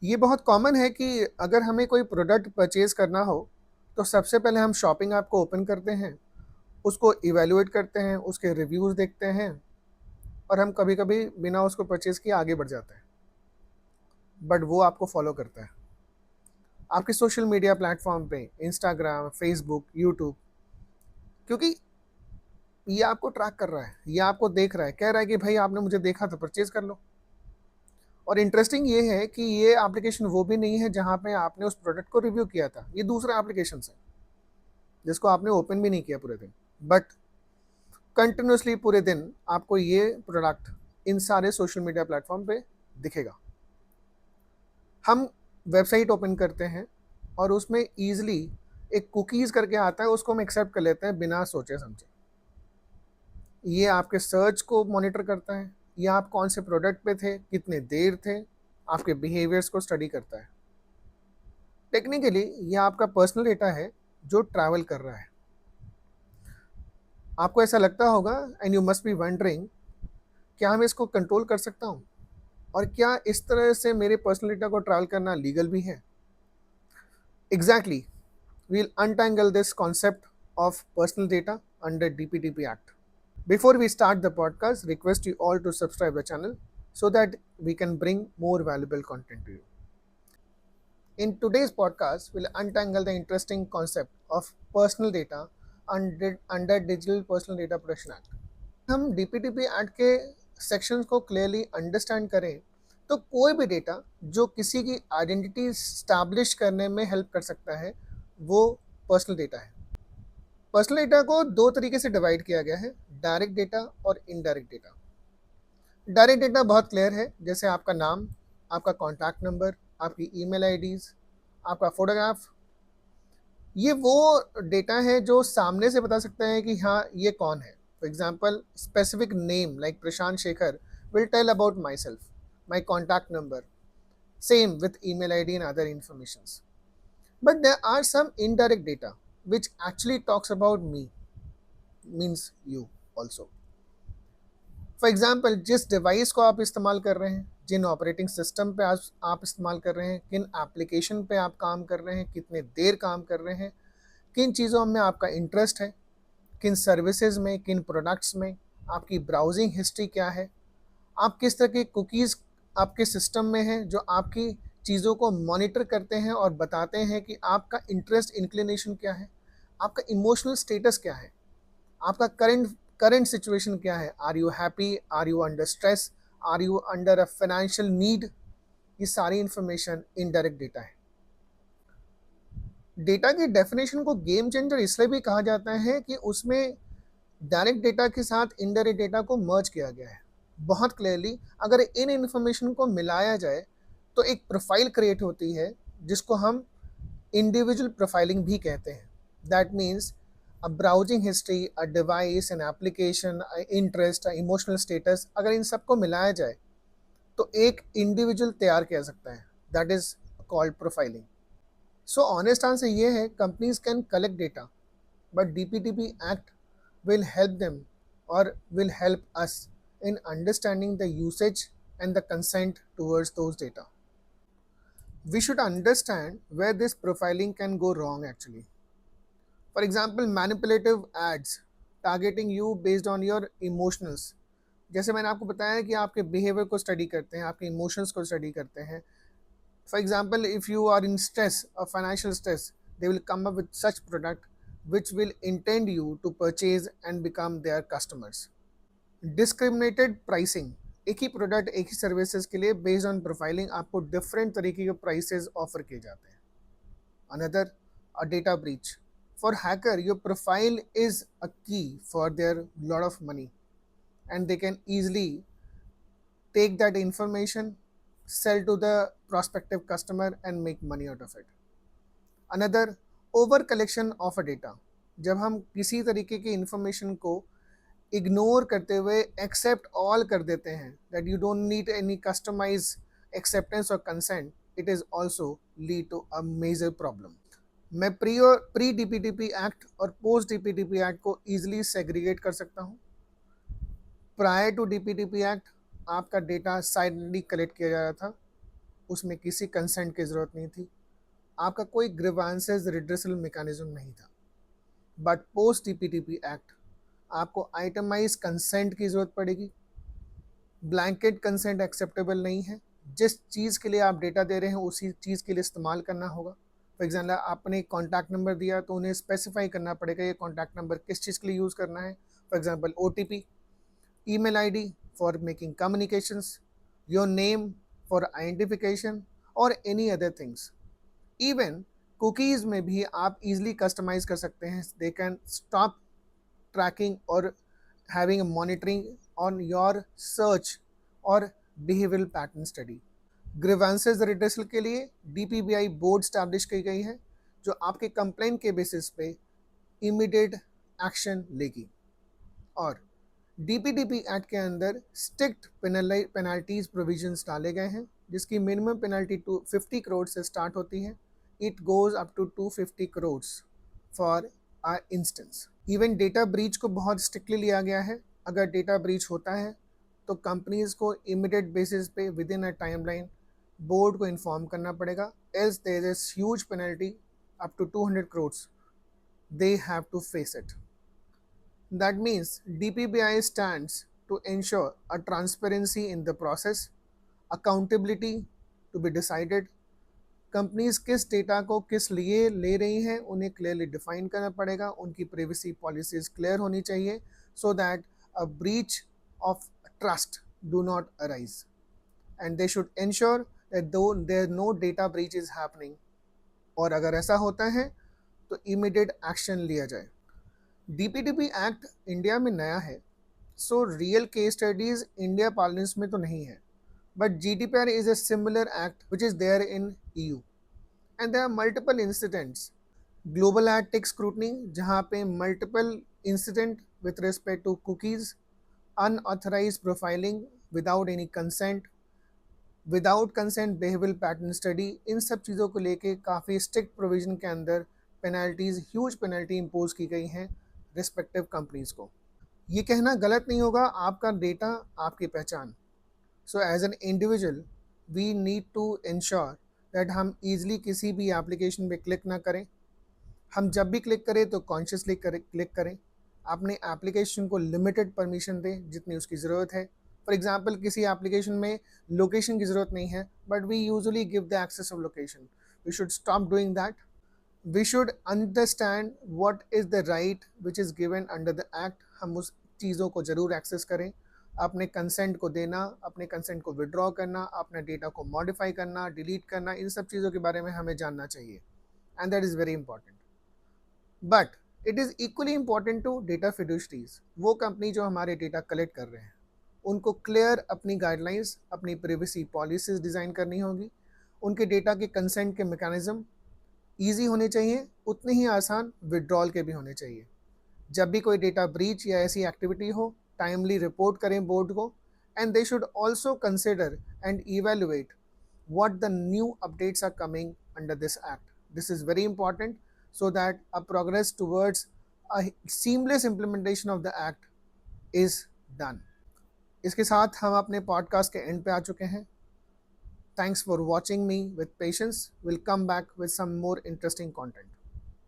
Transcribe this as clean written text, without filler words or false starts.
ये बहुत कॉमन है कि अगर हमें कोई प्रोडक्ट परचेज़ करना हो, तो सबसे पहले हम शॉपिंग ऐप को ओपन करते हैं, उसको इवैल्यूएट करते हैं, उसके रिव्यूज़ देखते हैं और हम कभी-कभी बिना उसको परचेज़ किए आगे बढ़ जाते हैं। बट वो आपको फ़ॉलो करता है। आपके सोशल मीडिया प्लेटफ़ॉर्म पे इंस्टाग्राम, फ़ेसबुक, यूट्यूब, क्योंकि ये आपको ट्रैक कर रहा है, ये आपको देख रहा है, कह रहा है कि भाई आपने मुझे देखा तो परचेज़ कर लो। और इंटरेस्टिंग ये है कि ये एप्लीकेशन वो भी नहीं है जहाँ पे आपने उस प्रोडक्ट को रिव्यू किया था। ये दूसरा एप्लीकेशन है, जिसको आपने ओपन भी नहीं किया पूरे दिन। बट कंटिन्यूअसली पूरे दिन आपको ये प्रोडक्ट इन सारे सोशल मीडिया प्लेटफ़ॉर्म पे दिखेगा। हम वेबसाइट ओपन करते हैं और उसमें ईज़िली एक कुकीज़ करके आता है, उसको हम एक्सेप्ट कर लेते हैं बिना सोचे-समझे। ये आपके सर्च को मॉनिटर करता है, ये आप कौन से प्रोडक्ट पे थे, कितने देर थे, आपके बिहेवियर्स को स्टडी करता है। टेक्निकली ये आपका पर्सनल डेटा है जो ट्रैवल कर रहा है। आपको ऐसा लगता होगा and you must be wondering, क्या मैं इसको कंट्रोल कर सकता हूँ? और क्या इस तरह से मेरे पर्सनल डेटा को ट्रैवल करना लीगल भी है? Exactly, we'll untangle this concept of personal data under DPDP Act. Before we start the podcast, request you all to subscribe the channel so that we can bring more valuable content to you. In today's podcast, we'll untangle the interesting concept of personal data under Digital Personal Data Protection Act. हम DPDP act के sections को clearly understand करें तो कोई भी data जो किसी की आइडेंटिटी स्टैब्लिश करने में हेल्प कर सकता है वो पर्सनल डेटा है। पर्सनल डेटा को दो तरीके से डिवाइड किया गया है, डायरेक्ट डेटा और इनडायरेक्ट डेटा। डायरेक्ट डेटा बहुत क्लियर है, जैसे आपका नाम, आपका कॉन्टैक्ट नंबर, आपकी ईमेल आईडीज़, आपका फोटोग्राफ। ये वो डेटा है जो सामने से बता सकता है कि हाँ ये कौन है। For example specific name like Prashant Shekhar will tell about myself, my contact number, same with email ID and other informations. But there are some indirect data which actually talks about me, means you also. For example जिस device को आप इस्तेमाल कर रहे हैं, जिन operating system पे आप इस्तेमाल कर रहे हैं, किन एप्लीकेशन पे आप काम कर रहे हैं, कितने देर काम कर रहे हैं, किन चीज़ों में आपका इंटरेस्ट है, किन सर्विसेज में, किन प्रोडक्ट्स में, आपकी ब्राउजिंग हिस्ट्री क्या है, आप किस तरह की कुकीज़ आपके सिस्टम में हैं जो आपकी चीज़ों को मॉनिटर करते हैं और बताते हैं कि आपका इंटरेस्ट इंक्लिनेशन क्या है, आपका इमोशनल स्टेटस क्या है, आपका करंट करंट सिचुएशन क्या है, are you happy, are you under stress, are you under a financial need. ये सारी इंफॉर्मेशन इनडायरेक्ट डेटा है। डेटा की डेफिनेशन को गेम चेंजर इसलिए भी कहा जाता है कि उसमें डायरेक्ट डेटा के साथ इनडायरेक्ट डेटा को मर्ज किया गया है बहुत क्लियरली। अगर इन इंफॉर्मेशन को मिलाया जाए तो एक प्रोफाइल क्रिएट होती है जिसको हम इंडिविजुअल प्रोफाइलिंग भी कहते हैं। That means a browsing history, a device, an application, a interest, a emotional status, अगर इन सबको मिलाया जाए तो एक इंडिविजुअल तैयार किया सकता है। That is called profiling. So honest answer ये है, companies can collect data but DPDP act will help them or will help us in understanding the usage and the consent towards those data. We should understand where this profiling can go wrong actually. For example, manipulative ads targeting you based on your emotionals. जैसे मैंने आपको बताया कि आपके behaviour को study करते हैं, आपके इमोशंस को स्टडी करते हैं। For example if you are in stress और financial stress, they will come up with such product which will intend you to purchase and become their customers. Discriminated pricing, एक ही product एक ही services के लिए based on profiling आपको different तरीके के प्राइसेस ऑफर किए जाते हैं। Another, a data breach, for hacker your profile is a key for there lot of money and they can easily take that information, sell to the prospective customer and make money out of it. Another, over collection of a data, जब हम किसी तरीके की information को ignore करते हुए accept all कर देते हैं, that you don't need any customize acceptance और consent, it is also lead to a major problem. मैं प्री DPDP एक्ट और पोस्ट DPDP एक्ट को ईजिली सेग्रीगेट कर सकता हूँ। प्रायर टू DPDP एक्ट आपका डेटा साइडली कलेक्ट किया जा रहा था, उसमें किसी कंसेंट की ज़रूरत नहीं थी, आपका कोई ग्रीवेंसेस रिड्रेसल मैकेनिज्म नहीं था। बट पोस्ट डीपीडीपी एक्ट आपको आइटमाइज कंसेंट की ज़रूरत पड़ेगी। ब्लैंकेट कंसेंट एक्सेप्टेबल नहीं है। जिस चीज़ के लिए आप डेटा दे रहे हैं उसी चीज़ के लिए इस्तेमाल करना होगा। फॉर एग्जाम्पल आपने कॉन्टैक्ट नंबर दिया तो उन्हें स्पेसिफाई करना पड़ेगा ये कॉन्टैक्ट नंबर किस चीज़ के लिए यूज़ करना है। For example OTP, email ID for making communications, your name for identification और any other things. Even cookies में भी आप easily customize कर सकते हैं. They can stop tracking or having a monitoring on your search और behavioral pattern study. Grievances redressal के लिए DPBI बोर्ड स्टैब्लिश की गई है जो आपके कंप्लेंट के बेसिस पे इमीडिएट एक्शन लेगी। और DPDP एक्ट के अंदर स्ट्रिक्ट पेनल्टीज प्रोविजंस डाले गए हैं जिसकी मिनिमम पेनल्टी 50 करोड़ से स्टार्ट होती है। It goes up to 250 crore for a instance. Even data breach को बहुत स्ट्रिक्टली लिया गया है। अगर डेटा ब्रीच होता है तो कंपनीज को इमीडिएट बेसिस पे within a timeline board को इन्फॉर्म करना पड़ेगा, else there is huge penalty up to 200 crore they have to face it. That means DPBI stands to ensure a transparency in the process, accountability to be decided, companies किस data को किस लिए ले रही हैं उन्हें क्लियरली डिफाइन करना पड़ेगा, उनकी प्राइवेसी पॉलिसीज क्लियर होनी चाहिए so that a breach of trust do not arise and they should ensure that there no data breach is happening. और अगर ऐसा होता है तो इमीडिएट एक्शन लिया जाए। DPDP एक्ट इंडिया में नया है, so real case studies India parliament में तो नहीं है, but GDPR is a similar act which is there in EU and there are multiple incidents. Global Act takes scrutiny जहाँ पे multiple incident with respect to cookies, unauthorized profiling without any consent, without consent behavioural pattern study, इन सब चीज़ों को लेके काफ़ी strict provision के अंदर पेनल्टीज, ह्यूज पेनल्टी इम्पोज की गई हैं रिस्पेक्टिव कंपनीज को। ये कहना गलत नहीं होगा, आपका डेटा आपकी पहचान। So as an individual we need to ensure that हम ईजिली किसी भी एप्लीकेशन पे क्लिक ना करें। हम जब भी क्लिक करें तो कॉन्शियसली क्लिक करें। अपने एप्लीकेशन को लिमिटेड परमिशन दें जितनी उसकी ज़रूरत है। फॉर एग्जाम्पल किसी एप्लीकेशन में लोकेशन की ज़रूरत नहीं है but we usually give the access of location. We should stop doing that. We should understand what is the right which is given under the act. हम उस चीज़ों को ज़रूर एक्सेस करें। अपने कंसेंट को देना, अपने कंसेंट को विड्रॉ करना, अपने डेटा को मॉडिफाई करना, डिलीट करना, इन सब चीज़ों के बारे में हमें जानना चाहिए and that is very important. But it is equally important to data fiduciaries, वो कंपनी जो हमारे डेटा कलेक्ट कर रहे हैं, उनको क्लियर अपनी गाइडलाइंस, अपनी प्राइवेसी पॉलिसीज डिज़ाइन करनी होगी। उनके डेटा के कंसेंट के मैकेनिज्म ईजी होने चाहिए, उतने ही आसान विड्रॉल के भी होने चाहिए। जब भी कोई डेटा ब्रीच या ऐसी एक्टिविटी हो, टाइमली रिपोर्ट करें बोर्ड को, and they should also consider and evaluate what the new updates are coming under this act. This is very important so that a progress towards a seamless implementation of the act is done. इसके साथ हम अपने podcast के and पे आ चुके हैं। Thanks for watching me with patience. We'll come back with some more interesting content.